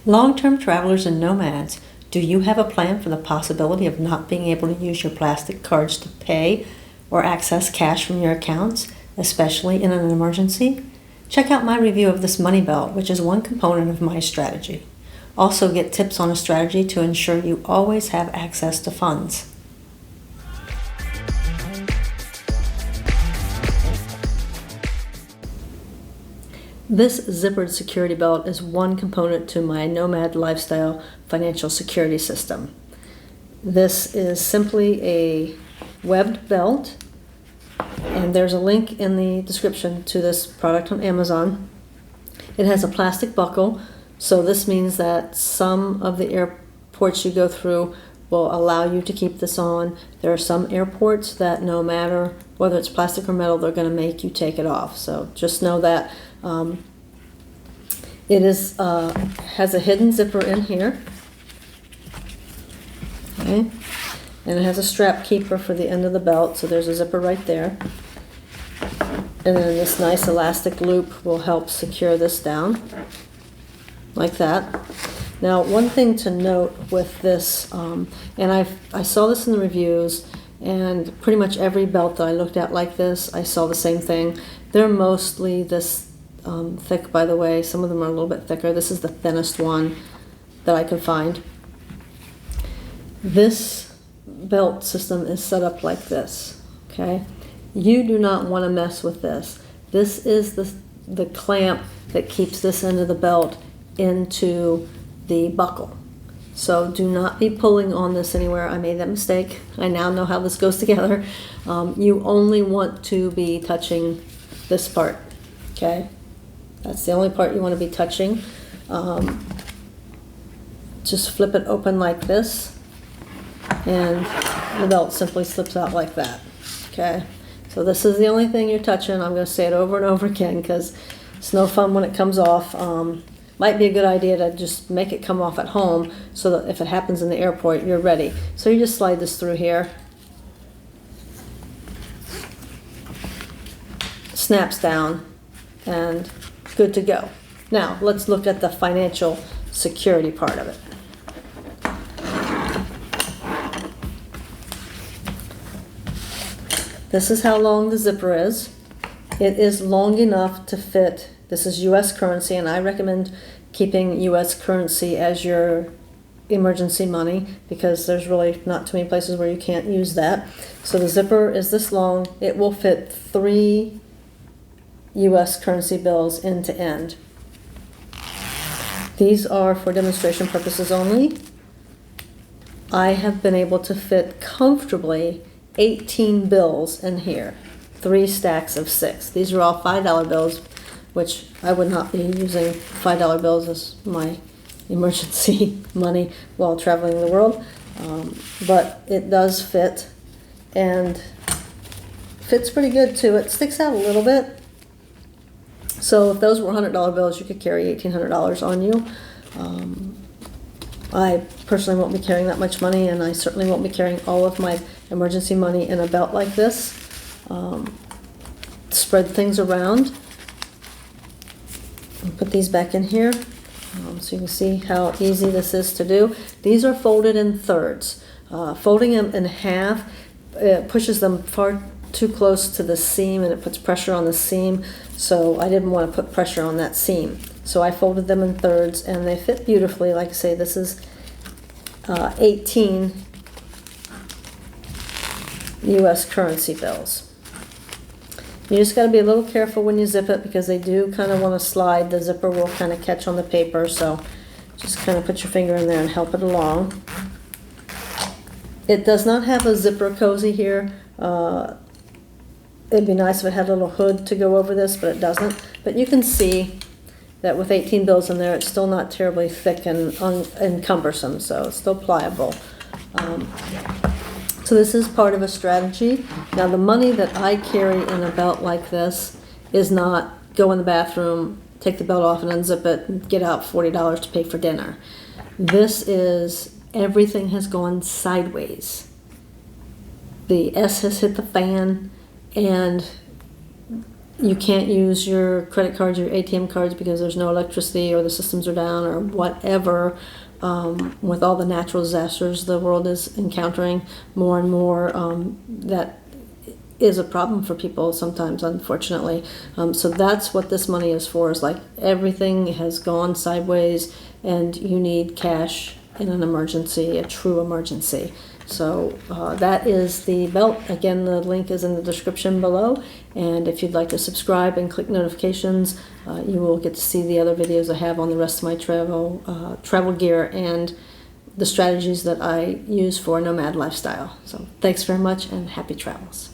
Long-term travelers and nomads, do you have a plan for the possibility of not being able to use your plastic cards to pay or access cash from your accounts, especially in an emergency? Check out my review of this money belt, which is one component of my strategy. Also get tips on a strategy to ensure you always have access to funds. This zippered security belt is one component to my nomad lifestyle financial security system. This is simply a webbed belt, and there's a link in the description to this product on Amazon. It has a plastic buckle, so this means that some of the airports you go through will allow you to keep this on. There are some airports that no matter whether it's plastic or metal, they're going to make you take it off. So just know that. It has a hidden zipper in here, okay, and it has a strap keeper for the end of the belt, so there's a zipper right there. And then this nice elastic loop will help secure this down, like that. Now, one thing to note with this, and I saw this in the reviews, and pretty much every belt that I looked at like this, I saw the same thing. They're mostly this thick, by the way. Some of them are a little bit thicker. This is the thinnest one that I could find. This belt system is set up like this, okay? You do not want to mess with this. This is the clamp that keeps this end of the belt into the buckle. So do not be pulling on this anywhere. I made that mistake. I now know how this goes together. You only want to be touching this part, okay? That's the only part you want to be touching. Just flip it open like this, and the belt simply slips out like that, okay? So this is the only thing you're touching. I'm going to say it over and over again because it's no fun when it comes off. Might be a good idea to just make it come off at home so that if it happens in the airport, you're ready. So you just slide this through here. Snaps down, and good to go. Now, let's look at the financial security part of it. This is how long the zipper is. It is long enough to fit. This is US currency, and I recommend keeping US currency as your emergency money because there's really not too many places where you can't use that. So the zipper is this long. It will fit 3 US currency bills end to end. These are for demonstration purposes only. I have been able to fit comfortably 18 bills in here, 3 stacks of 6. These are all $5 bills, which I would not be using $5 bills as my emergency money while traveling the world. But it does fit, and fits pretty good too. It sticks out a little bit. So if those were $100 bills, you could carry $1,800 on you. I personally won't be carrying that much money, and I certainly won't be carrying all of my emergency money in a belt like this. Spread things around. And put these back in here so you can see how easy this is to do. These are folded in thirds. Folding them in half, it pushes them far too close to the seam, and it puts pressure on the seam, so I didn't want to put pressure on that seam. So I folded them in thirds, and they fit beautifully. Like I say, this is 18 US currency bills. You just got to be a little careful when you zip it because they do kind of want to slide. The zipper will kind of catch on the paper, so just kind of put your finger in there and help it along. It does not have a zipper cozy here. It'd be nice if it had a little hood to go over this, but it doesn't. But you can see that with 18 bills in there, it's still not terribly thick and cumbersome, so it's still pliable. So this is part of a strategy. Now the money that I carry in a belt like this is not go in the bathroom, take the belt off and unzip it, and get out $40 to pay for dinner. This is everything has gone sideways. The S has hit the fan, and you can't use your credit cards, your ATM cards, because there's no electricity or the systems are down or whatever. With all the natural disasters the world is encountering more and more, that is a problem for people sometimes, unfortunately. So that's what this money is for, is like everything has gone sideways and you need cash in an emergency, a true emergency. So that is the belt. Again, the link is in the description below, and if you'd like to subscribe and click notifications, you will get to see the other videos I have on the rest of my travel gear and the strategies that I use for a nomad lifestyle. So thanks very much and happy travels.